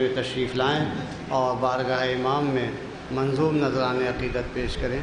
تشریف لائیں اور بارگاہ امام میں منظوم نذران عقیدت پیش کریں۔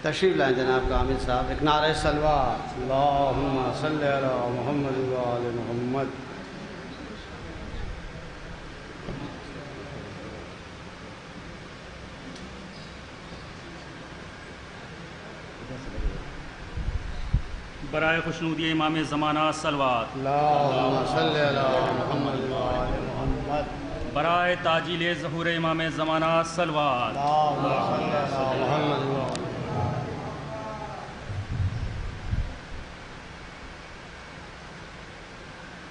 تشریف لائیں جناب کامل صاحب، ایک نعرہ صلوات، اللہم صلی علی محمد و آل محمد۔ برائے خوشنودی امام زمانہ صلوات، اللہم صلی علی محمد و آل محمد۔ برائے تاجیل ظہور امام زمانہ صلوات، اللہم صلی علی محمد و آل۔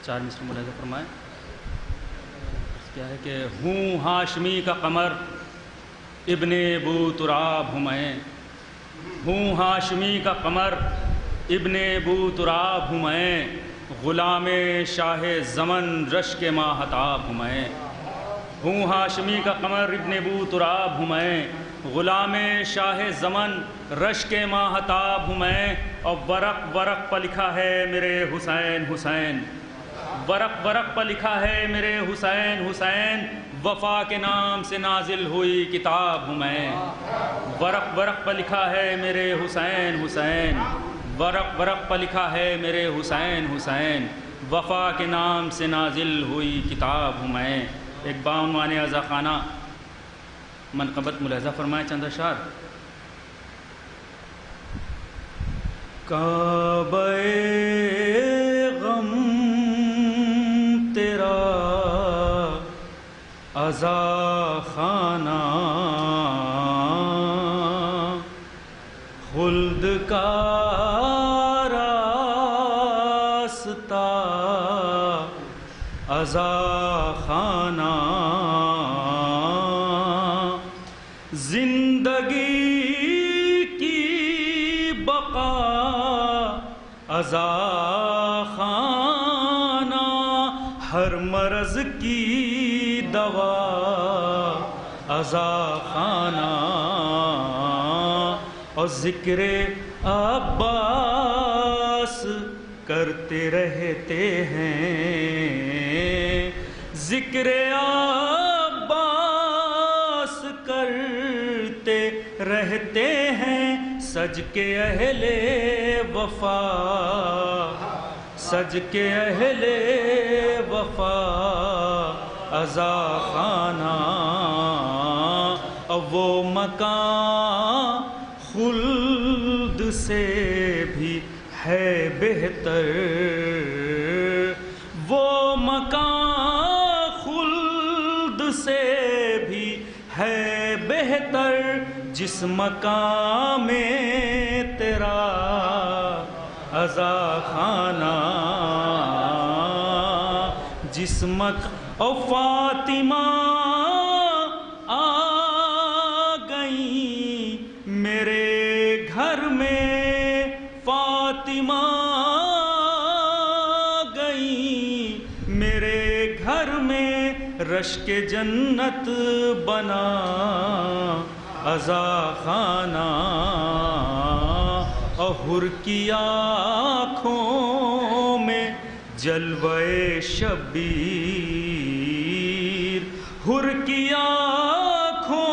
چار مصر ملاحظہ فرمائیں۔ کیا ہے کہ ہوں ہاشمی کا قمر ابن ابو تراب ہوں میں، ہوں ہاشمی کا قمر ابن ابو تراب ہوں میں، غلام شاہ زمن رش کے ماہتاب ہوں میں، ہوں ہاشمی کا قمر ابن ابو تراب ہوں میں، غلام شاہ زمن رش کے ماہتاب ہوں میں، اور ورق ورق پر لکھا ہے میرے حسین حسین، ورق ورق پر لکھا ہے میرے حسین حسین، وفا کے نام سے نازل ہوئی کتاب ہوں میں، ورق ورق پر لکھا ہے میرے حسین حسین، ورق ورق پر لکھا ہے میرے حسین حسین، وفا کے نام سے نازل ہوئی کتاب ہوں میں۔ ایک بعنوان عزا خانہ منقبت ملاحظہ فرمائیں چند اشعار۔ کعبہ غم تیرا عزا خانہ، خلد کا راستہ عزا خانہ، زندگی کی بقا عزا خانہ، ہر مرض کی دوا عزا خانہ، اور ذکر عباس کرتے رہتے ہیں، ذکر عباس کرتے رہتے ہیں، سج کے اہل وفا، سج کے اہل وفا عزا خانہ، اور وہ مکان خلد سے بھی ہے بہتر، وہ مکان خلد سے بھی ہے بہتر، جس مکان میں تیرا عزا خانہ، جس او فاطمہ آ گئی میرے گھر میں، فاطمہ گئی میرے گھر میں، رشک جنت بنا عزا خانہ، اور حر کی آنکھوں میں جلوہ شبیر، حر کی آنکھوں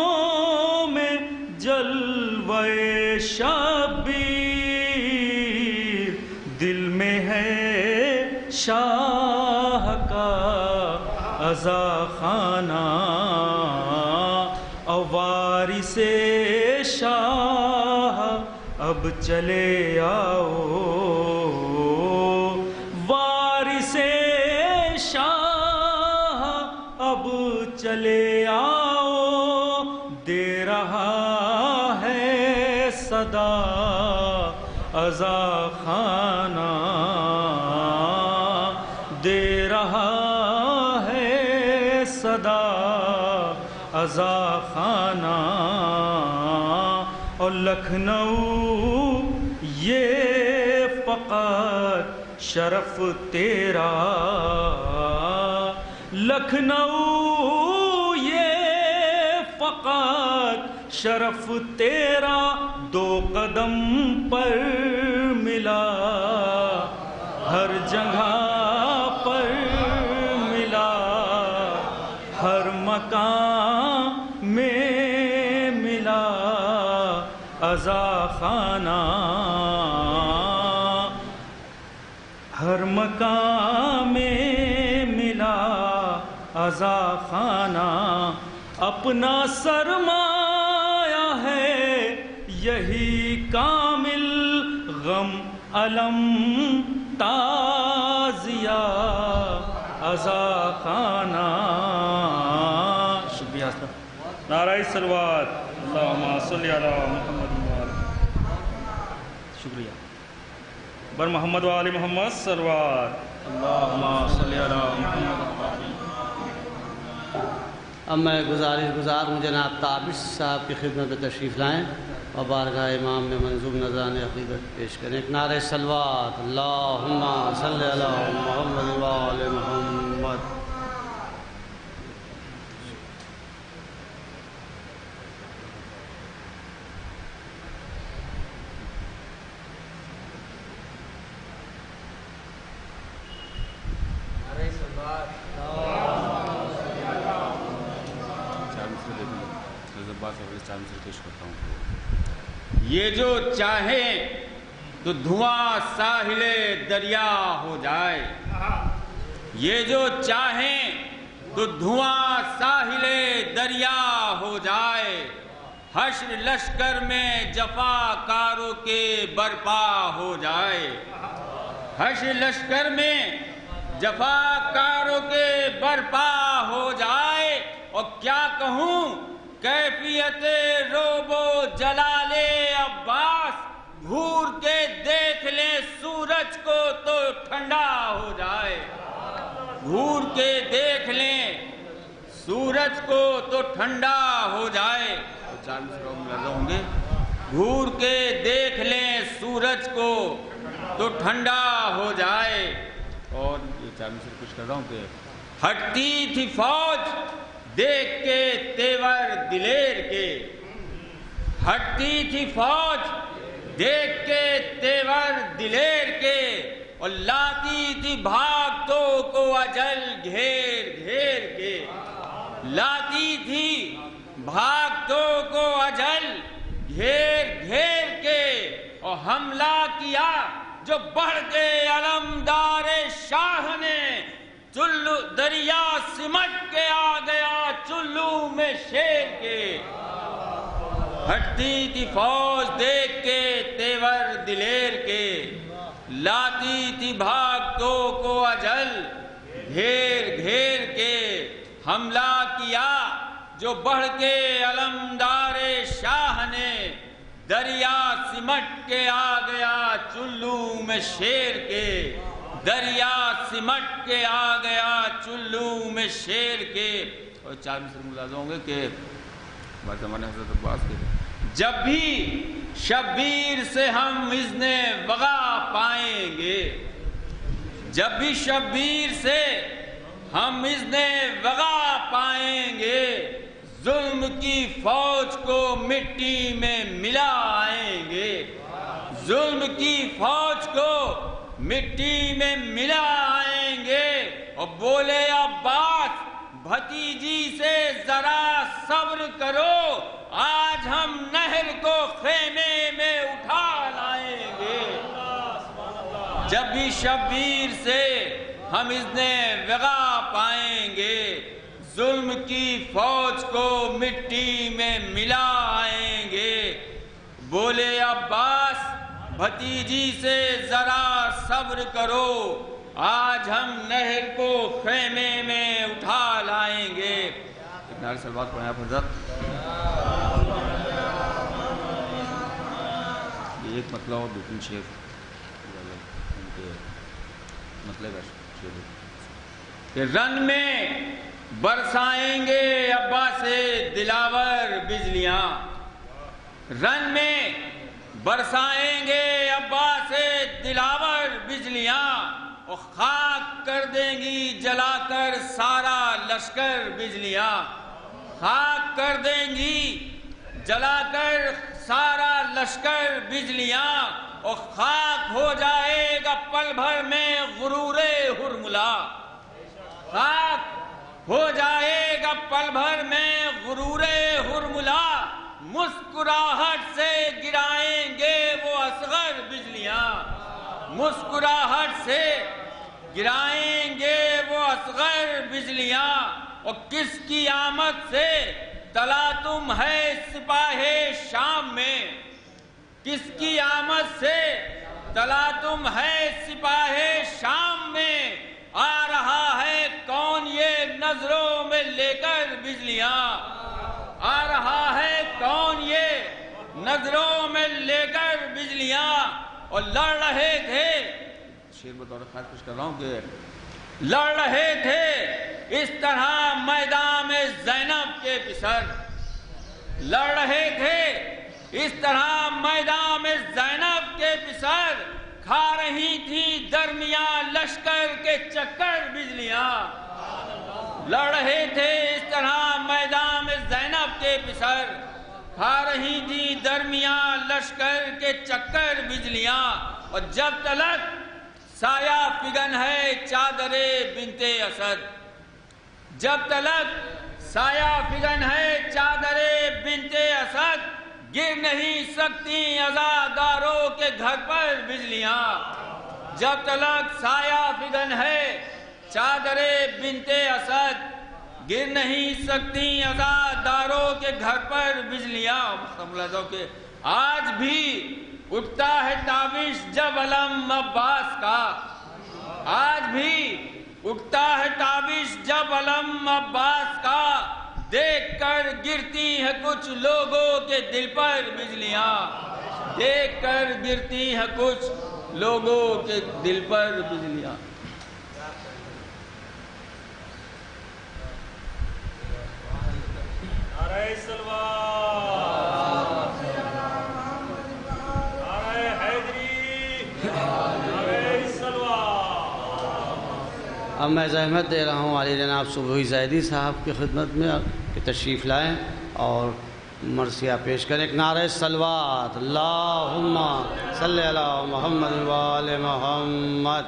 میں جلوہ شبیر، دل میں ہے شاہ کا عزا خانہ، اور وارث شاہ اب چلے آؤ، وارث شاہ اب چلے آؤ، دے رہا ہے صدا عزا خانہ، دے رہا ہے صدا عزا خانہ۔ خانہ اور لکھنؤ یہ فقط شرف تیرا، لکھنؤ یہ فقط شرف تیرا، دو قدم پر ملا ہر جگہ پر ملا، ہر مکان میں ملا عزا خانہ، ہر مکان میں ملا عزا خانہ، اپنا سرمایہ ہے یہی کامل، غم علم تازیہ عزا خانہ۔ شکریہ نعرہ صلوات اللہم صلی علی محمد وآلہ، شکریہ بر محمد وآل محمد صلوات اللہم صلی علی محمد۔ اب میں گزار ہوں جناب تابش صاحب کی خدمت میں تشریف لائیں اور بارگاہ امام میں منظوم نذران عقیدت پیش کریں۔ ایک نعرہ صلوات اللہم صلی علی محمد وآل محمد۔ یہ جو چاہیں تو دھواں ساحل دریا ہو جائے، یہ جو چاہیں تو دھواں ساحل دریا ہو جائے، حشر لشکر میں جفاکاروں کے برپا ہو جائے، حشر لشکر میں جفاکاروں کے برپا ہو جائے۔ اور کیا کہوں کیفیت روب و جلال عباس، گھور کے دیکھ لیں سورج کو تو ٹھنڈا ہو جائے، گھور کے دیکھ لیں سورج کو تو ٹھنڈا ہو جائے، ہوں گے گھور کے دیکھ لیں سورج کو تو ٹھنڈا ہو جائے۔ اور یہ چار مصر کچھ کر رہا ہوں کہ ہٹتی تھی فوج دیکھ کے تیور دلیر کے، ہٹتی تھی فوج دیکھ کے تیور دلیر کے، اور لاتی تھی بھاگتوں کو اجل گھیر گھیر کے، لاتی تھی بھاگتوں کو اجل گھیر گھیر کے، اور حملہ کیا جو بڑھ کے علمدار شاہ نے، چلو دریا سمٹ کے آ گیا چلو میں شیر کے، ہٹتی تھی فوج دیکھ کے تیور دلیر کے، لاتی تھی بھاگتوں کو اجل گھیر گھیر کے، حملہ کیا جو بڑھ کے علمدار شاہ نے، دریا سمٹ کے آ گیا چلو میں شیر کے، دریا سمٹ کے آ گیا چلو میں شیر کے۔ اور چار مصر ملازم ہوں گے کہ بعد زمانے حضرت عباس کے، جب بھی شبیر سے ہم اذن وغا پائیں گے، جب بھی شبیر سے ہم اذن وغا پائیں گے، ظلم کی فوج کو مٹی میں ملائیں گے، ظلم کی فوج کو مٹی میں ملائیں گے۔ اور بولے عباس بھتیجی سے ذرا صبر کرو، آج ہم نہر کو خیمے میں اٹھا لائیں گے، جب بھی شبیر سے ہم اذن وغا پائیں گے، ظلم کی فوج کو مٹی میں ملائیں گے۔ بولے عباس بھتیجی سے ذرا صبر کرو، آج ہم نہر کو خیمے میں اٹھا لائیں گے۔ ایک نعرہ صلوات پڑھیں آپ حضرت۔ یہ ایک مطلب اور دو تین شعر ان کے مطلب ہے کہ رن میں برسائیں گے ابا سے دلاور بجلیاں، رن میں برسائیں گے ابا سے دلاور بجلیاں، اور خاک کر دیں گی جلا کر سارا لشکر بجلیاں، خاک کر دیں گی جلا کر سارا لشکر بجلیاں، اور خاک ہو جائے گا پل بھر میں غرور ہرملا، خاک ہو جائے گا پل بھر میں غرور ہرملا، مسکراہٹ سے گرائیں گے وہ اصغر بجلیاں، مسکراہٹ سے گرائیں گے وہ اصغر بجلیاں، اور کس کی آمد سے تلاطم ہے سپاہ شام میں، کس کی آمد سے تلاطم ہے سپاہ شام میں، آ رہا ہے کون یہ نظروں میں لے کر بجلیاں، آ رہا ہے کون یہ نظروں میں لے کر بجلیاں، اور لڑ رہے تھے، شیر بطور خاص کچھ کر رہا ہوں کہ لڑ رہے تھے اس طرح میدان زینب کے پسر، لڑ رہے تھے اس طرح میدان زینب کے پسر، کھا رہی تھی درمیان لشکر کے چکر بجلیاں، لڑ رہے تھے اس طرح میدان زینب کے پسر، کھا رہی تھی درمیان لشکر کے چکر بجلیاں، اور جب تلک سایہ فگن ہے چادر بنت اسد، جب تلک سایہ فگن ہے چادر بنت اسد، گر نہیں سکتی عزاداروں کے گھر پر بجلیاں، جب تلک سایہ فگن ہے چادر بنت اسد، گر نہیں سکتی عزاداروں کے گھر پر بجلیاں، کہ آج بھی اٹھتا ہے تابش جب علم عباس کا، آج بھی اٹھتا ہے تابش جب علم عباس کا، دیکھ کر گرتی ہے کچھ لوگوں کے دل پر بجلیاں، دیکھ کر گرتی ہے کچھ لوگوں کے دل پر بجلیاں۔ نعرہ سلوات، نعرہ حیدری، نعرہ سلوات۔ اب میں زحمت دے رہا ہوں علی جناب صبحی زیدی صاحب کی خدمت میں کہ تشریف لائیں اور مرثیہ پیش کریں۔ ایک نعرہ سلوات، اللہم صلی علی محمد وآل محمد۔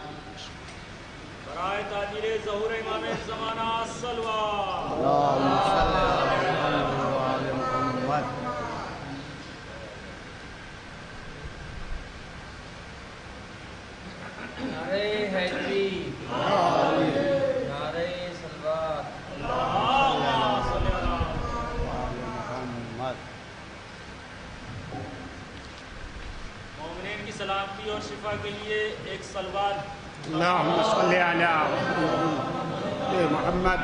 برائے تاجر ظہور امام زمانہ سلوات، اللہم صلی علی محمد وآل محمد۔ نعرہ حیدری، نعرہ سلوات، اللہم صلی علی محمد۔ مومنین کی سلامتی اور شفا کے لیے ایک سلوات۔ اللہم صلی علی محمد۔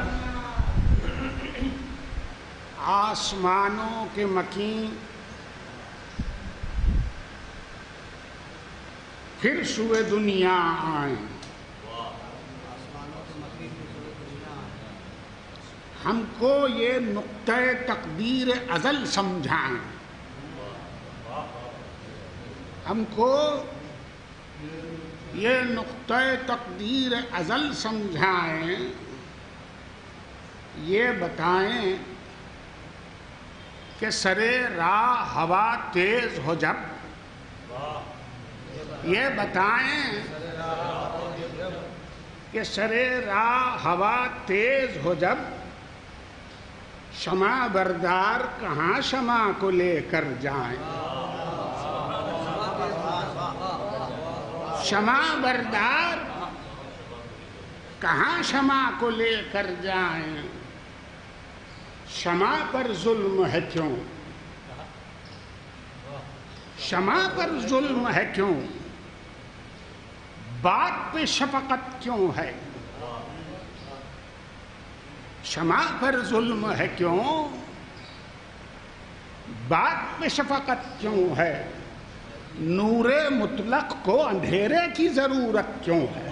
آسمانوں کے مکین پھر سوئے دنیا آئیں، ہم کو یہ نقطہ تقدیر ازل سمجھائیں، ہم کو یہ نقطہ تقدیر ازل سمجھائیں، یہ بتائیں کہ سرے راہ ہوا تیز ہو جب، یہ بتائیں کہ سرے راہ ہوا تیز ہو جب، شمع بردار کہاں شمع کو لے کر جائیں، شمع بردار کہاں شمع کو لے کر جائیں، شمع پر ظلم ہے کیوں، شمع پر ظلم ہے کیوں، بات پہ شفقت کیوں ہے، شمع پر ظلم ہے کیوں، بات پہ شفقت کیوں ہے، نور مطلق کو اندھیرے کی ضرورت کیوں ہے،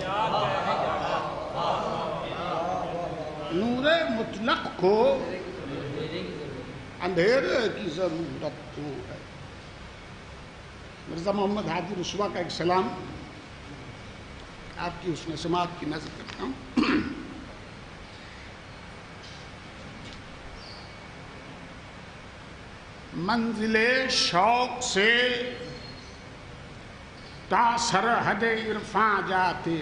نور مطلق کو اندھیرے کی ضرورت کیوں ہے؟ مرزا محمد ہادی رسوا کا ایک سلام آپ کی حسن سماعت کی نظر کرتا ہوں. منزل شوق سے تا سرحد عرفاں جاتے،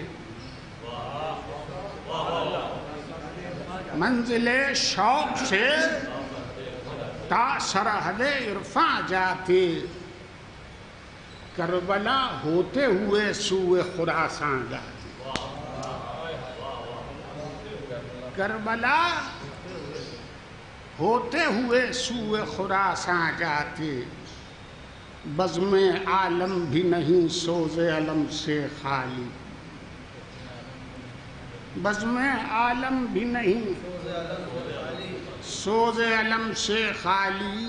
منزل شوق سے تا سرحد عرفاں جاتے، کربلا ہوتے ہوئے سوئے خراساں جاتے. کربلا ہوتے ہوئے سوئے خراساں جاتے، بزم عالم بھی نہیں سوز علم سے خالی، بزم عالم بھی نہیں سوز علم سے خالی.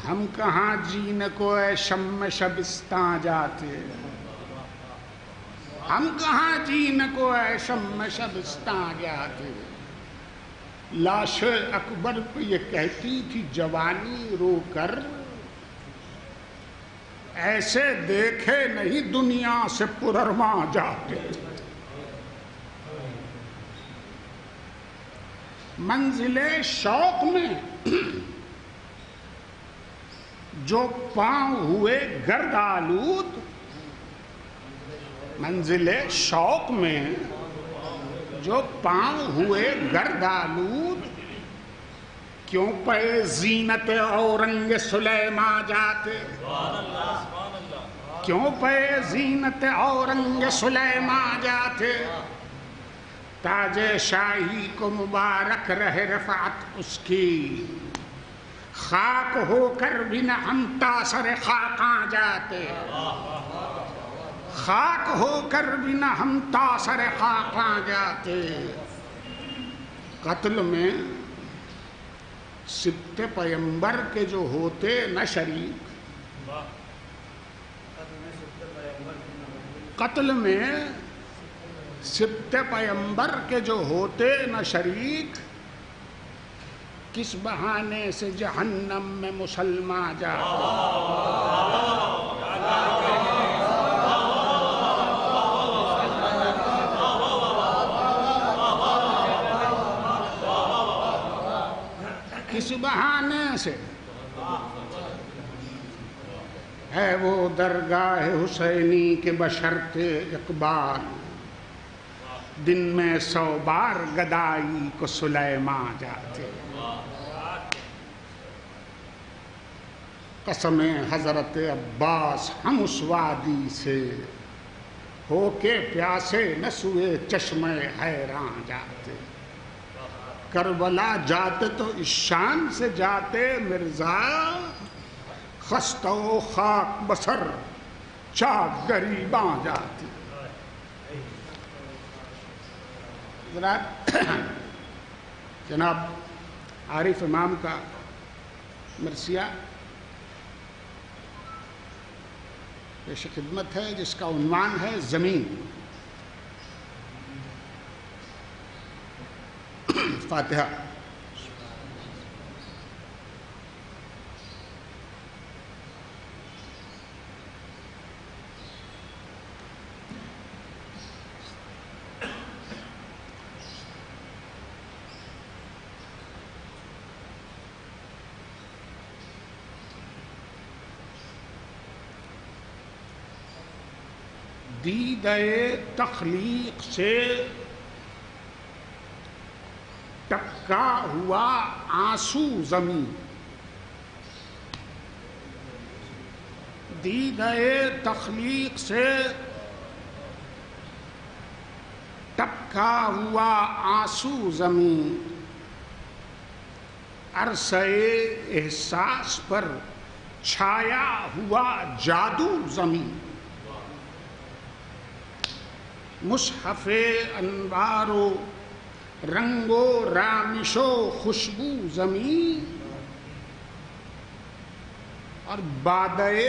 ہم کہاں جین کو اے شم شبستان جاتے، ہم کہاں جین کو اے شم شبستان جاتے. لاش اکبر پہ یہ کہتی تھی جوانی رو کر، ایسے دیکھے نہیں دنیا سے پرارواں جاتے. منزل شوق میں جو پاؤں ہوئے گرد آلود، منزل شوق میں جو پاؤں ہوئے گرد آلود، کیوں پہ زینت اورنگ سلیمان جاتے، کیوں پہ زینت اورنگ سلیمان جاتے. تاج شاہی کو مبارک رہے رفعت اس کی، خاک ہو کر بھی نہ ہم تاثر خاکاں جاتے، خاک ہو کر بھی نہ ہم تاثر خاکاں جاتے. قتل میں سبط پیمبر کے جو ہوتے نہ شریک، قتل میں سبط پیمبر کے جو ہوتے نہ شریک، کس بہانے سے جہنم میں مسلمان جاتے. کس بہانے سے ہے وہ درگاہ حسینی کے بشرط اقبال، دن میں 100 بار گدائی کو سلیمان جاتے. قسم حضرت عباس ہم اس وادی سے ہو کے پیاسے نہ سوئے چشمے حیران جاتے. کربلا جاتے تو اس شان سے جاتے مرزا، خستہ و خاک بسر چاک گریباں جاتے. جناب عارف امام کا مرثیہ پیش خدمت ہے، جس کا عنوان ہے زمین. فاتحہ. دیدۂ تخلیق سے ٹپکا ہوا آنسو زمین، دیدۂ تخلیق سے ٹپکا ہوا آنسو زمین، عرصہ احساس پر چھایا ہوا جادو زمین. مصحف انوار و رنگ و رامش و خوشبو زمین، اور بادئ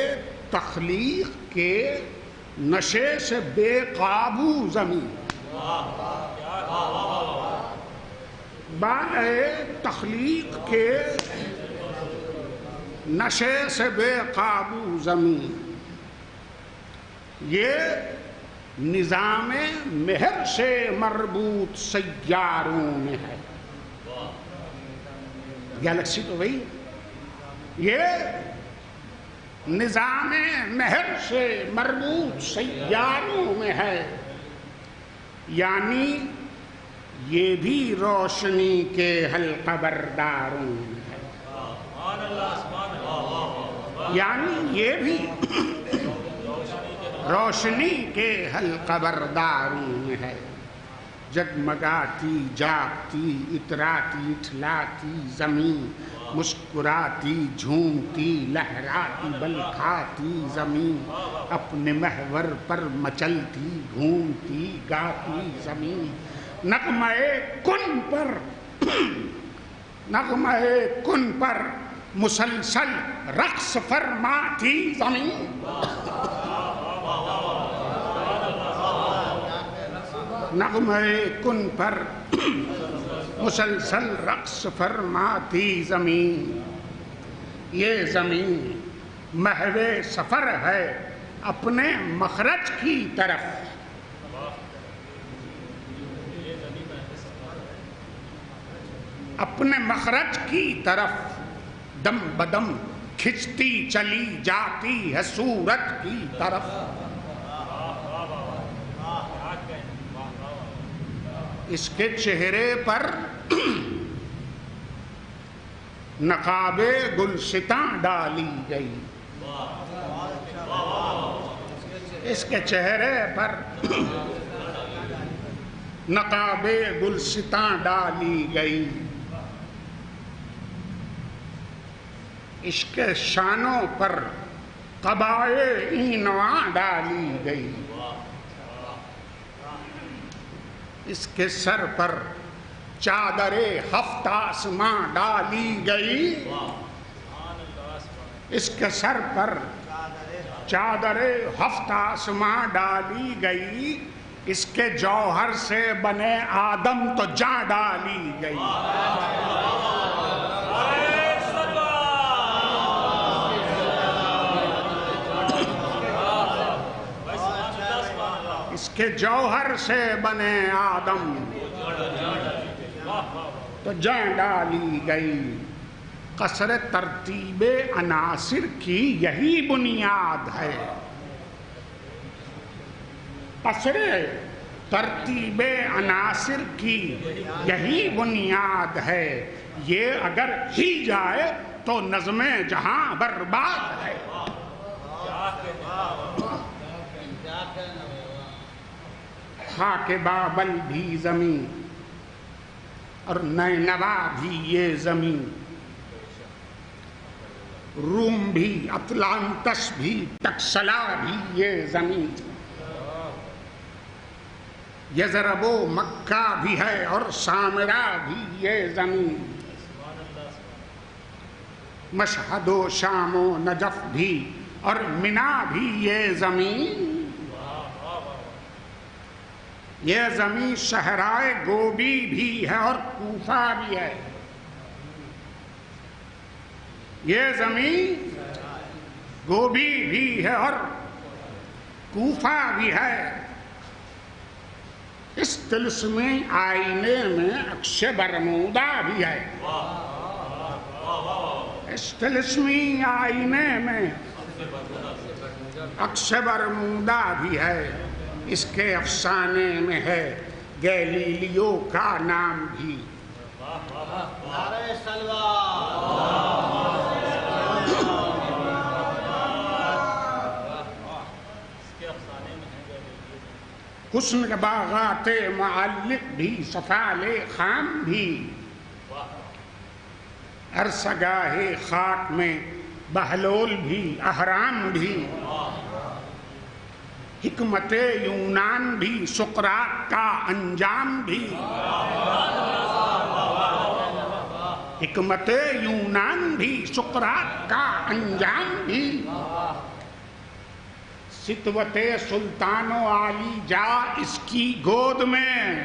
تخلیق کے نشے سے بے قابو زمین. بالِ تخلیق کے نشے سے بے قابو زمین، یہ نظام مہر سے مربوط سیاروں میں ہے۔ گیلیکسی تو وہی، یہ نظام مہر سے مربوط سیاروں میں ہے، یعنی یہ بھی روشنی کے حلقہ برداروں میں ہے، یعنی یہ بھی روشنی کے حلقہ برداروں میں ہے۔ جگمگاتی جاگتی اتراتی اٹھلاتی زمین، مسکراتی جھومتی لہراتی بلکھاتی زمین، اپنے محور پر مچلتی گھومتی گاتی زمین، نغمہ کن پر مسلسل رقص فرماتی زمین، نغمہ کن پر مسلسل رقص فرماتی زمین۔ یہ زمین محو سفر ہے اپنے مخرج کی طرف، اپنے مخرج کی طرف دم بدم کھچتی چلی جاتی ہے صورت کی طرف۔ اس کے چہرے پر نقاب گلستاں ڈالی گئی، اس کے چہرے پر نقاب گلستاں ڈالی گئی، اس کے شانوں پر قبائے اینواں ڈالی گئی، اس کے سر پر چادر ہفت آسماں ڈالی گئی، اس کے سر پر چادر ہفت آسماں ڈالی گئی، اس کے جوہر سے بنے آدم تو جاں ڈالی گئی۔ اس کے جوہر سے بنے آدم تو جاں ڈالی گئی۔ قصر ترتیب عناصر کی یہی بنیاد ہے، قصر ترتیب عناصر کی یہی بنیاد ہے، یہ اگر ہی جائے تو نظم جہاں برباد ہے۔ خاک بابل بھی زمین اور نینوا بھی یہ زمین، روم بھی اطلانتس بھی ٹکسلا بھی یہ زمین، یزرب و مکہ بھی ہے اور سامرا بھی یہ زمین، مشہد و شام و نجف بھی اور منا بھی یہ زمین، یہ زمین صحرائے گوبی بھی ہے اور کوفہ بھی ہے، یہ زمین گوبی بھی ہے اور کوفہ بھی ہے۔ اس طلسمی آئینے میں عکس برمودا بھی ہے، اس طلسمی آئینے میں عکس برمودا بھی ہے، اس کے افسانے میں ہے گیلیلیو کا نام بھی۔ نعرہ صلوات۔ حسن باغات معلق بھی، صفال خام بھی، عرصگاہ خاک میں بہلول بھی، اہرام بھی، حکمت یونان بھی، سقراط کا انجام بھی، حکمت یونان بھی، سقراط کا انجام بھی، ستوت سلطان و عالی جا اس کی گود میں،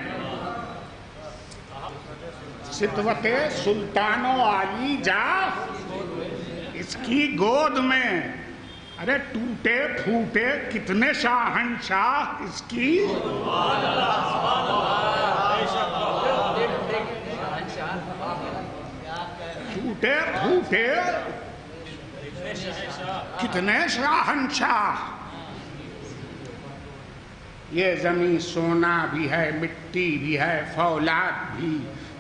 ستوت سلطان و عالی جا اس کی گود میں. ارے ٹوٹے پھوٹے کتنے شاہنشاہ اس کی. ٹوٹے پھوٹے کتنے شاہنشاہ. یہ زمین سونا بھی ہے، مٹی بھی ہے، فولاد بھی.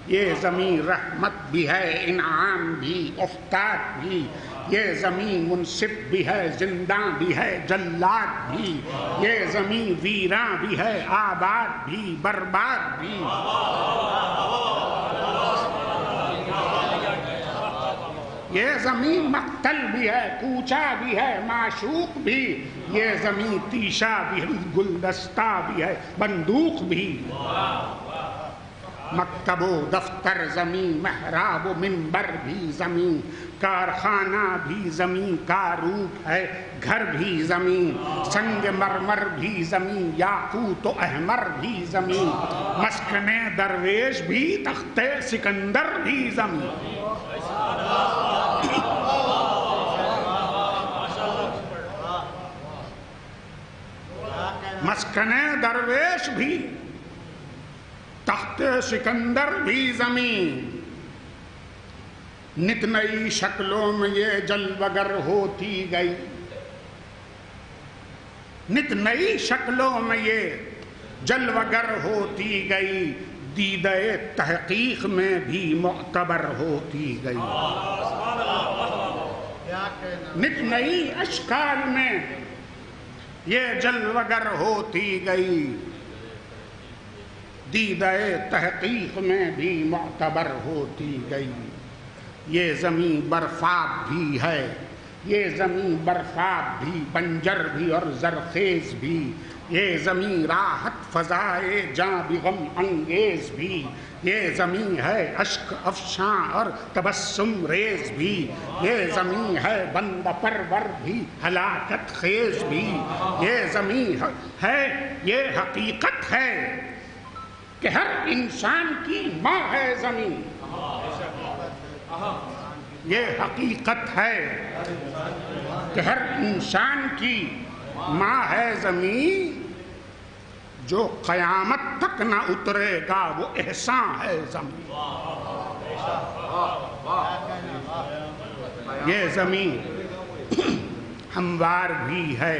یہ زمین رحمت بھی ہے، انعام بھی، افتاد بھی. یہ زمین منصف بھی ہے، زندہ بھی ہے، جلاد بھی. یہ زمین ویراں بھی ہے، آباد بھی، برباد بھی. یہ زمین مقتل بھی ہے، کوچا بھی ہے، معشوق بھی. یہ زمین تیشا بھی ہے، گلدستہ بھی ہے، بندوق بھی. مکتب و دفتر زمین، محراب و منبر بھی زمین، کارخانہ بھی زمین، کاروب ہے گھر بھی زمین، سنگ مرمر بھی زمین، یاقوت و احمر بھی زمین، مسکن درویش بھی، تخت سکندر بھی زمین. مسکن درویش بھی، تخت سکندر بھی زمین. نت نئی شکلوں میں یہ جلوگر ہوتی گئی. نت نئی شکلوں میں یہ جلوگر ہوتی گئی. دیدہ تحقیق میں بھی معتبر ہوتی گئی. نت نئی اشکال میں یہ جلوگر ہوتی گئی. دیدہ تحقیق میں بھی معتبر ہوتی گئی. یہ زمین برفاب بھی ہے، یہ زمین برفاب بھی، بنجر بھی اور زرخیز بھی. یہ زمین راحت فضائے جاں بھی، غم انگیز بھی. یہ زمین ہے اشک افشاں اور تبسم ریز بھی. یہ زمین ہے بندہ پرور بھی، ہلاکت خیز بھی. یہ زمین ہے، یہ حقیقت ہے کہ ہر انسان کی ماں ہے زمین. یہ حقیقت ہے کہ ہر انسان کی ماں ہے زمین. جو قیامت تک نہ اترے گا وہ احسان ہے زمین. یہ زمین ہموار بھی ہے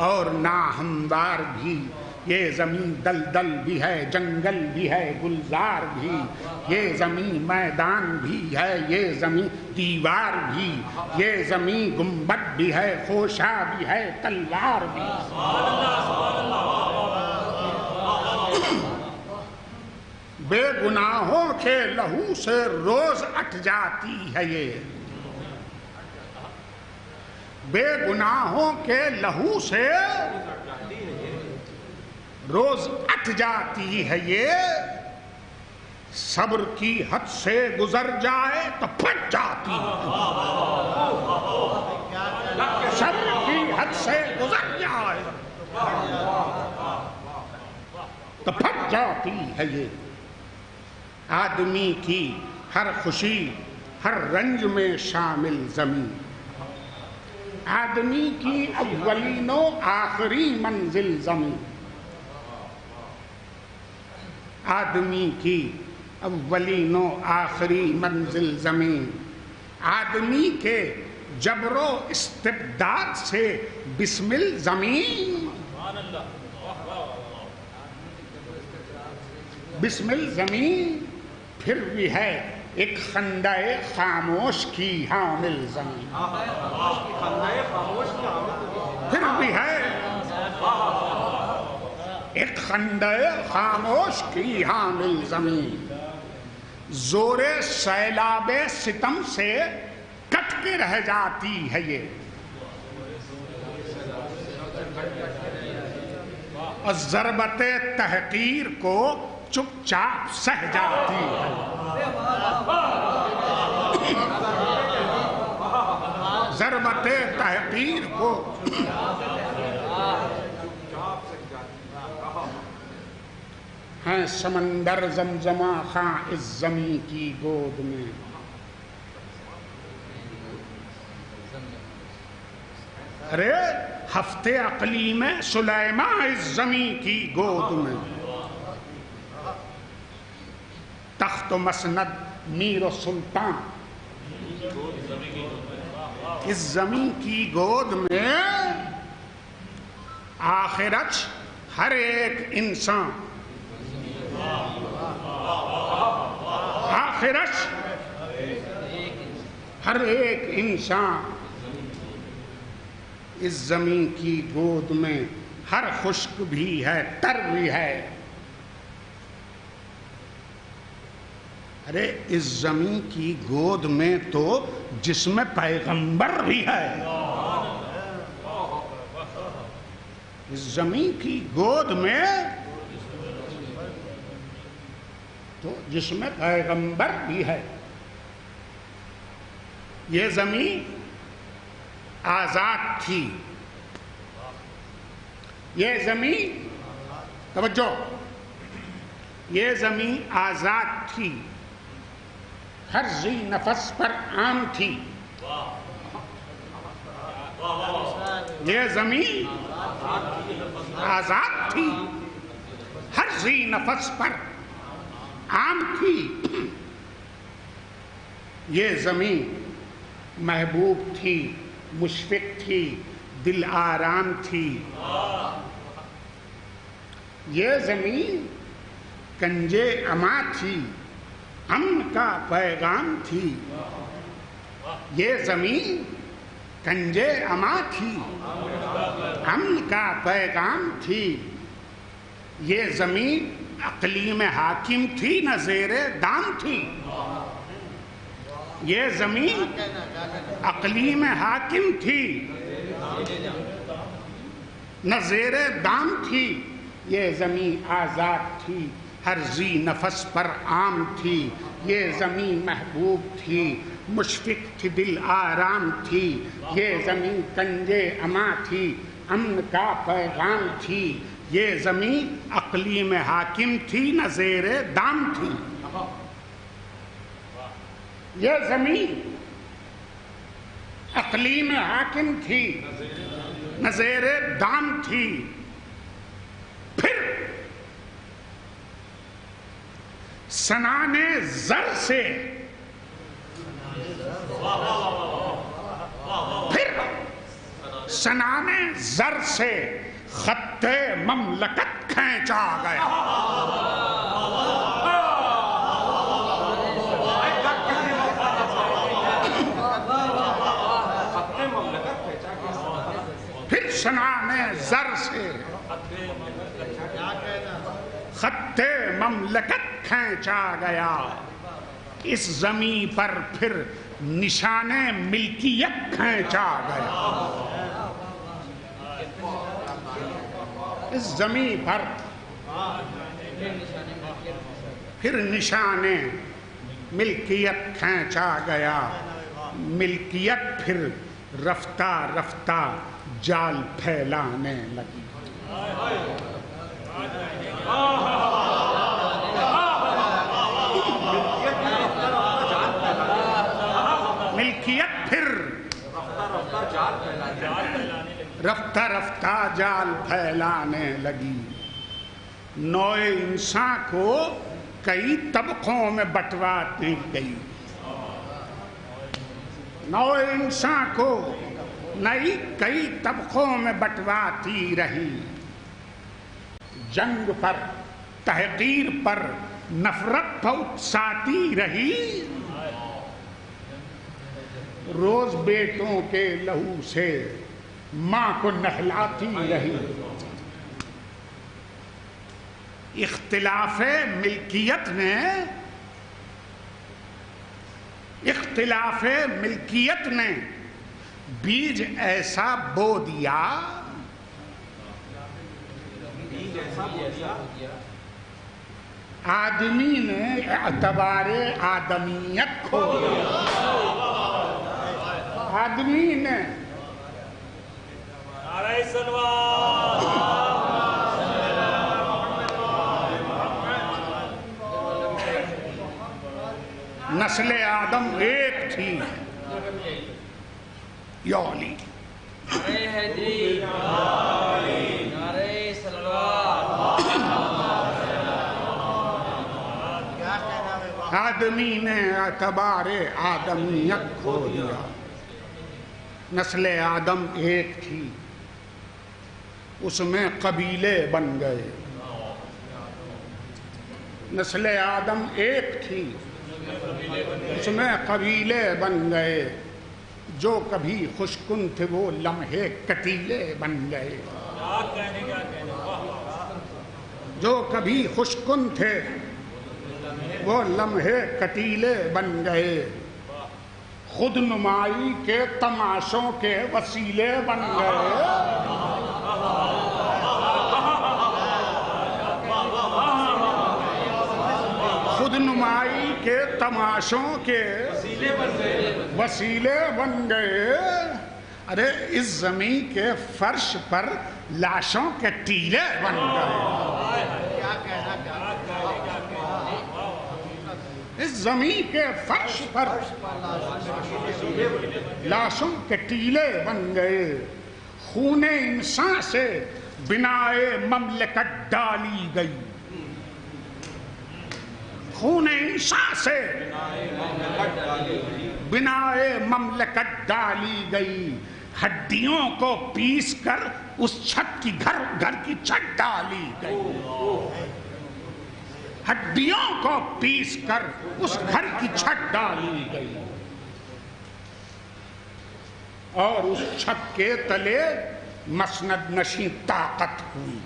اور ناہموار بھی. یہ زمین دلدل بھی ہے، جنگل بھی ہے، گلزار بھی. یہ زمین میدان بھی ہے، یہ زمین دیوار بھی. یہ زمین گنبد بھی ہے، خوشا بھی ہے، تلوار بھی. بے گناہوں کے لہو سے روز اٹھ جاتی ہے یہ. بے گناہوں کے لہو سے روز اٹھ جاتی ہے یہ. صبر کی حد سے گزر جائے تو پھٹ جاتی ہے. صبر کی حد سے گزر جائے تو پھٹ جاتی ہے یہ. آدمی کی ہر خوشی ہر رنج میں شامل زمین. آدمی کی اولین و آخری منزل زمین. آدمی کی اولین و آخری منزل زمین. آدمی کے جبر و استبداد سے بسمل زمین. بسمل زمین پھر بھی ہے ایک خندہ خاموش کی حامل زمین. پھر بھی ہے ایک خندہ خاموش کی حامل زمین. زور سیلاب ستم سے کٹ کے رہ جاتی ہے یہ. اور ضربت تحقیر کو چپ چاپ سہ جاتی ہے. ضربت تحقیر کو ہیں سمندر زمزمہ خاں اس زمین کی گود میں. ارے ہفتے عقلی میں سلیماں اس زمین کی گود میں. تخت و مسند میر و سلطان اس زمین کی گود میں. آخرت ہر ایک انسان، آخرت ہر ایک انسان اس زمین کی گود میں. ہر خشک بھی ہے، تر بھی ہے. ارے اس زمین کی گود میں تو جسم پیغمبر بھی ہے. اس زمین کی گود میں تو جسم پیغمبر بھی ہے. یہ زمین آزاد تھی. یہ زمین، توجہ، یہ زمین آزاد تھی، ہر ذی نفس پر عام تھی. یہ زمین آزاد تھی، ہر ذی نفس پر عام تھی. یہ زمین محبوب تھی، مشفق تھی، دل آرام تھی. یہ زمین کنجے اما تھی، امن کا پیغام تھی. یہ زمین کنجے اما تھی، امن کا پیغام تھی. یہ زمین اقلیم حاکم تھی، نہ زیر دام تھی. یہ زمین اقلیم حاکم تھی، نہ زیر دام تھی. یہ زمین آزاد تھی، ہر ذی نفس پر عام تھی. یہ زمین محبوب تھی، مشفق تھی، دل آرام تھی. یہ زمین کنجے اما تھی، امن کا پیغام تھی. یہ زمین اقلیم حاکم تھی، نہ زیر دام تھی. یہ زمین اقلیم حاکم تھی، نہ زیر دام تھی. پھر سنان زر سے، پھر سنان زر سے خط مملکت کھینچا گیا. پھر سنان زر سے خط مملکت کھینچا گیا. اس زمین پر پھر نشان ملکیت کھینچا گیا. اس زمین پر پھر نشان ملکیت کھینچا گیا. ملکیت پھر رفتہ رفتہ جال پھیلانے لگی. ملکیت پھر رفتہ رفتہ جال پھیلانے لگی. نوع انسان کو کئی طبقوں میں بٹواتی گئی. نوع انسان کو کئی طبقوں میں بٹواتی رہی. جنگ پر، تحقیر پر، نفرت پھونساتی رہی. روز بیٹوں کے لہو سے ماں کو نہلاتی رہی. اختلاف ملکیت نے بیج ایسا بو دیا، آدمی نے اعتبار آدمیت کھو دیا. آدمی نے نسل آدم ایک تھی. یا علی. نعرہ حیدری، نعرہ صلوات. آدمی نے اعتبار آدمیت کھو دیا. نسل آدم ایک تھی، اس میں قبیلے بن گئے. نسل آدم ایک تھی، اس میں قبیلے بن گئے. جو کبھی خوشکن تھے وہ لمحے کٹیلے بن گئے. جو کبھی خوشکن تھے وہ لمحے کٹیلے بن گئے. خود نمائی کے تماشوں کے وسیلے بن گئے. خود نمائی کے تماشوں کے وسیلے بن گئے. ارے اس زمین کے فرش پر لاشوں کے ٹیلے بن گئے. اس زمین کے فرش پر لاشوں کے ٹیلے بن گئے. خون انسان سے بنائے مملکت ڈالی گئی. خون انسان سے بنائے مملکت ڈالی گئی. ہڈیوں کو پیس کر اس چھت کی گھر کی چھت ڈالی گئی. ہڈیوں کو پیس کر اس گھر کی چھت ڈالی گئی. اور اس چھت کے تلے مسند نشیں طاقت ہوئی.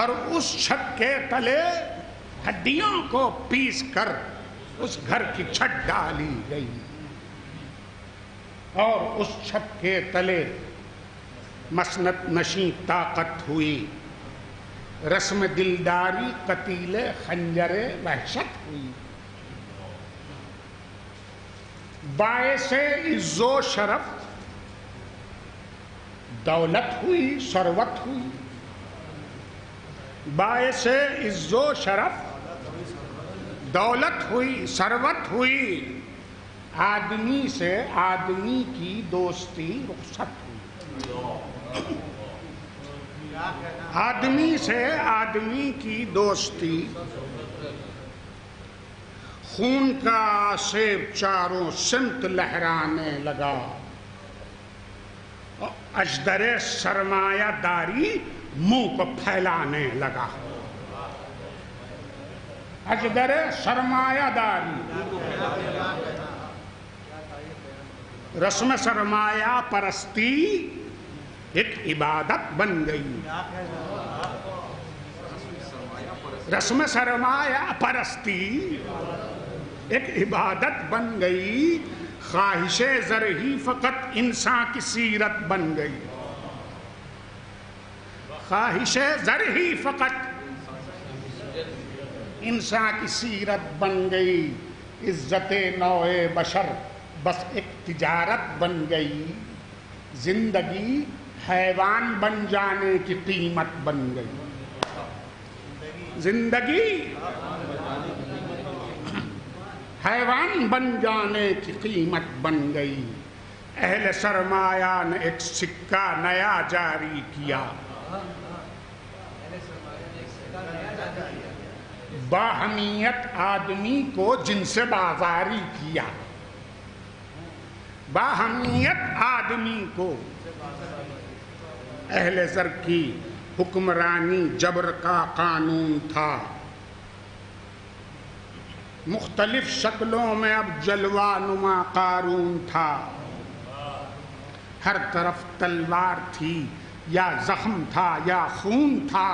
اور اس چھت کے تلے ہڈیوں کو پیس کر اس گھر کی چھت ڈالی گئی. اور اس چھت کے تلے مسند نشیں طاقت ہوئی. رسم دلداری قتیل خنجر وحشت ہوئی. باعث عز و شرف دولت ہوئی، ثروت ہوئی. باعث عز و شرف دولت ہوئی، ثروت ہوئی. آدمی سے آدمی کی دوستی رخصت ہوئی. آدمی سے آدمی کی دوستی. خون کا آسیب چاروں سمت لہرانے لگا. اجدر سرمایہ داری منہ کو پھیلانے لگا. اجدر سرمایہ داری. رسم سرمایہ پرستی ایک عبادت بن گئی. رسم سرمایہ پرستی ایک عبادت بن گئی. خواہش زر ہی فقط انسان کی سیرت بن گئی. خواہش زر ہی فقط انسان کی سیرت بن گئی. عزت نوع بشر بس ایک تجارت بن گئی. زندگی حیوان بن جانے کی قیمت بن گئی. زندگی حیوان بن جانے کی قیمت بن گئی. اہل سرمایہ نے ایک سکہ نیا جاری کیا. باہمیت آدمی کو جن سے بازاری کیا. باہمیت آدمی کو. اہل زر کی حکمرانی جبر کا قانون تھا. مختلف شکلوں میں اب جلوہ نما قارون تھا. ہر طرف تلوار تھی یا زخم تھا یا خون تھا.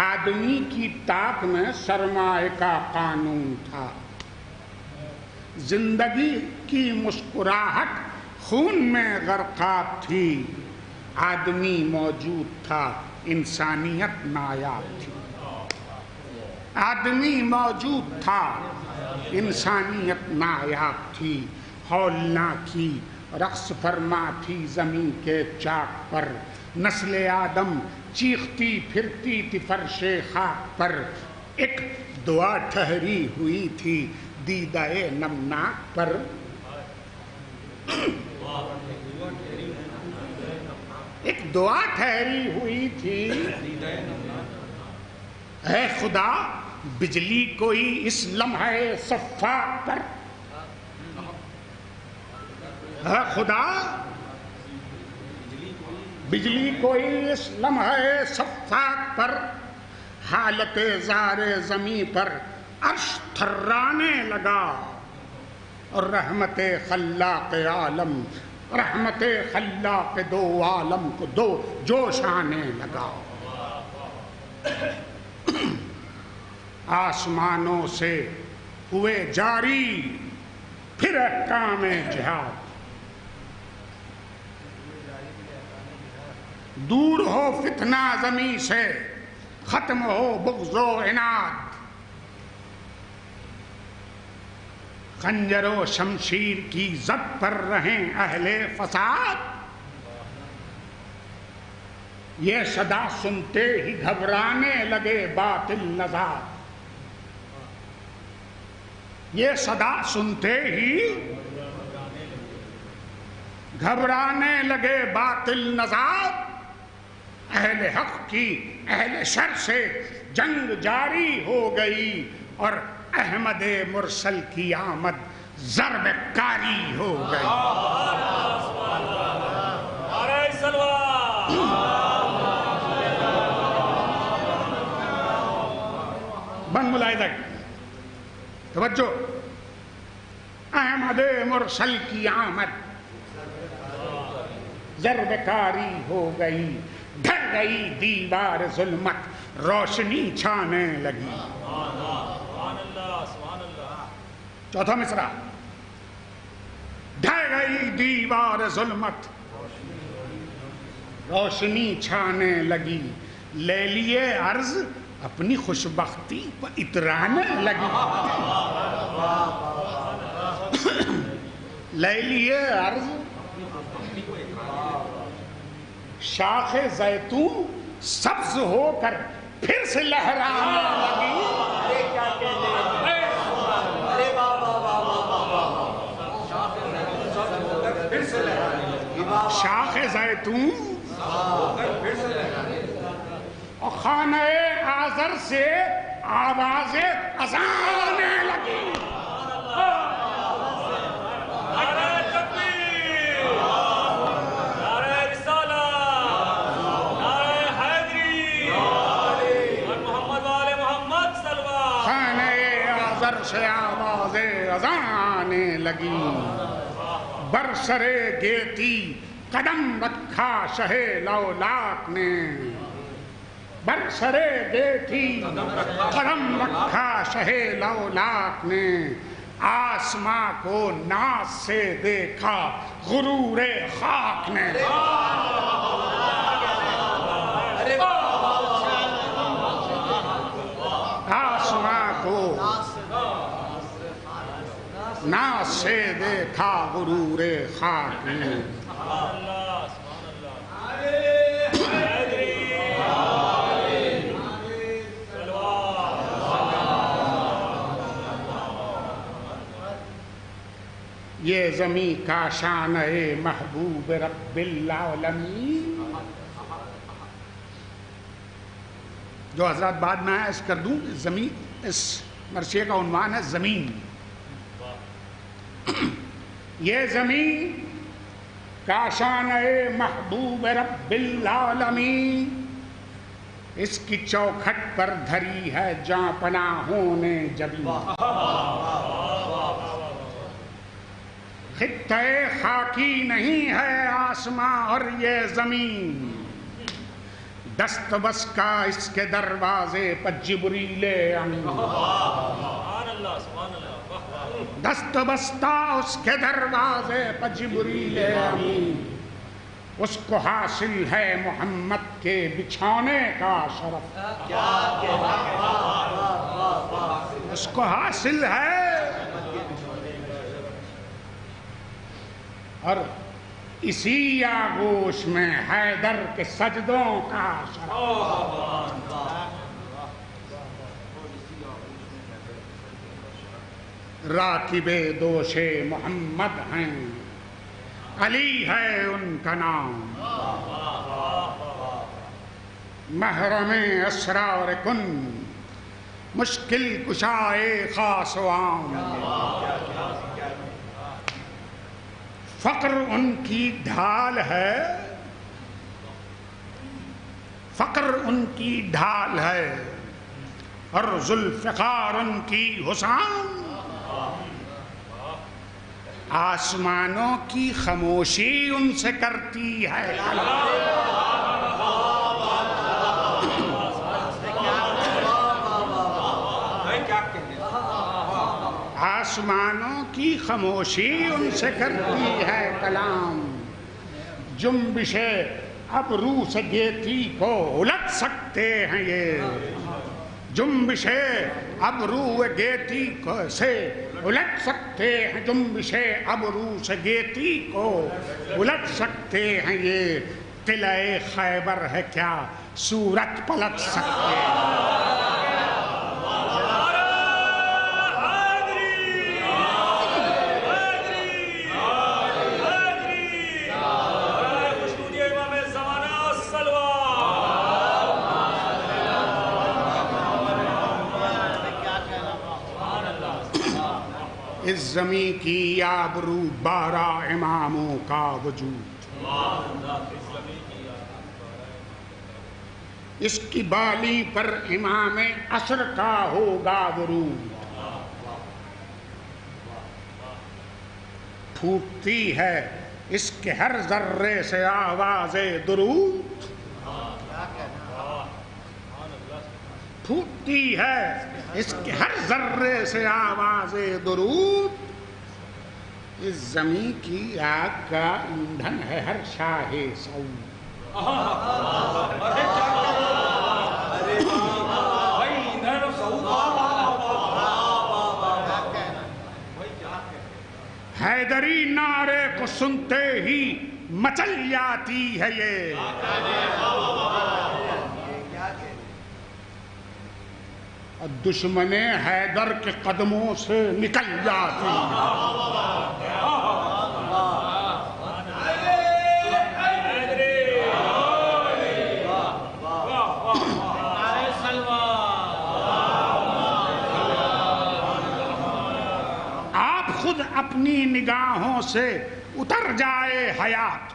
آدمی کی طاق میں سرمایہ کا قانون تھا. زندگی کی مسکراہٹ خون میں غرقاب تھی. آدمی موجود تھا، انسانیت نایاب تھی. آدمی موجود تھا، انسانیت نایاب تھی. ہولنا کی رقص فرما تھی زمین کے چاک پر. نسل آدم چیختی پھرتی تھی فرش خاک پر. ایک دعا ٹھہری ہوئی تھی دیدہ نمناک پر، ایک دعا ٹھہری ہوئی تھی، اے خدا بجلی کوئی اس لمحہ صفاق پر، اے خدا بجلی کوئی اس لمحہ صفاق پر، حالت زار زمین پر عرش تھرانے لگا، اور رحمت خلاق عالم، رحمت خلاق دو عالم کو دو جوش آنے لگا۔ آسمانوں سے ہوئے جاری پھر احکام جہاد، دور ہو فتنہ زمین سے، ختم ہو بغض و عناد، خنجر و شمشیر کی زد پر رہیں اہل فساد، یہ صدا سنتے ہی گھبرانے لگے باطل نژاد، یہ صدا سنتے ہی گھبرانے لگے باطل نژاد، اہل حق کی اہل شر سے جنگ جاری ہو گئی، اور احمد مرسل کی آمد ضرب کاری ہو گئی۔ بند ملاحظہ توجہ، احمد مرسل کی آمد ضرب کاری ہو گئی، ڈھر گئی دیوار ظلمت، روشنی چھانے لگی۔ چوتھا مصرع، ڈھر گئی دیوار ظلمت، روشنی چھانے لگی، لیلیے عرض اپنی خوشبختی پر اترانے لگی، لیلیے عرض شاخ زیتون سبز ہو کر پھر سے لہرانے لگی، شاخ زیتون اور خانہ آذر سے آواز اذان آنے لگی، سے آواز اذان آنے لگی، برسرے گیتی قدم رکھا شہ لولاک نے، برسرے گیتی قدم رکھا شہ لولاک نے، آسماں کو ناز سے دیکھا غرور خاک نے، آسماں کو ناز سے دیکھا غرور خاک نے۔ یہ زمین کا شان ہے محبوب رب العالمین، جو حضرات بعد میں عرض کر دوں، زمین اس مرثیے کا عنوان ہے زمین۔ یہ زمین کا شان ہے محبوب رب العالمین، اس کی چوکھٹ پر دھری ہے جاں پناہوں نے جبیں، خطہ خاکی نہیں ہے آسماں اور یہ زمین، دست بس کا اس کے دروازے پر جبریل امین، دست بستہ اس کے دروازے پر جبریل امین، اس کو حاصل ہے محمد کے بچھانے کا شرف، اس کو حاصل ہے اور اسی آغوش میں حیدر کے سجدوں کا شرف، راکب دوش محمد ہیں، علی ہے ان کا نام، محرم اسرار کن، مشکل کشائے خاص و عام، فقر ان کی ڈھال ہے، فقر ان کی ڈھال ہے، اور ذوالفقار ان کی حسام، آسمانوں کی خاموشی ان سے کرتی ہے، آسمانوں کی خاموشی ان سے کرتی ہے کلام، جنبش ابرو سے گیتی کو الٹ سکتے ہیں یہ، جنبش ابرو گیتی کو سے الٹ سکتے ہیں، جنبش ابرو سے گیتی کو الٹ سکتے ہیں یہ، قلعہ خیبر ہے کیا صورت پلٹ سکتے ہیں، اس زمین کی آبرو 12 اماموں کا وجود، اس کی بالی پر امام عصر کا ہوگا ورود، پھوٹتی ہے اس کے ہر ذرے سے آواز درود، پھوٹتی ہے اس کے ہر ذرے سے آواز درود، اس زمین کی آگ کا ایندھن ہے ہر شاہ سعود، حیدری نعرے کو سنتے ہی مچل جاتی ہے یہ، دشمن حیدر کے قدموں سے نکل جاتی ہے، آپ خود اپنی نگاہوں سے اتر جائے حیات،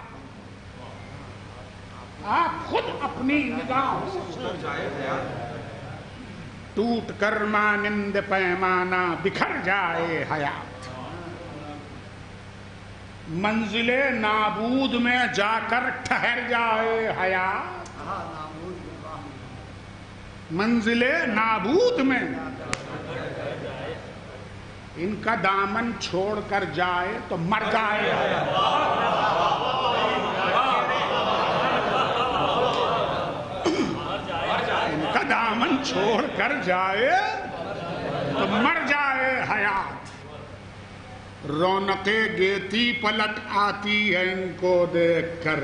آپ خود اپنی نگاہوں سے ٹوٹ کر مانند پیمانہ بکھر جائے حیات، منزل نابود میں جا کر ٹھہر جائے حیات، منزل نابود میں ان کا دامن چھوڑ کر جائے تو مر جائے ان کا دامن چھوڑ کر جائے تو مر جائے حیات، رونق گیتی پلٹ آتی ہے ان کو دیکھ کر،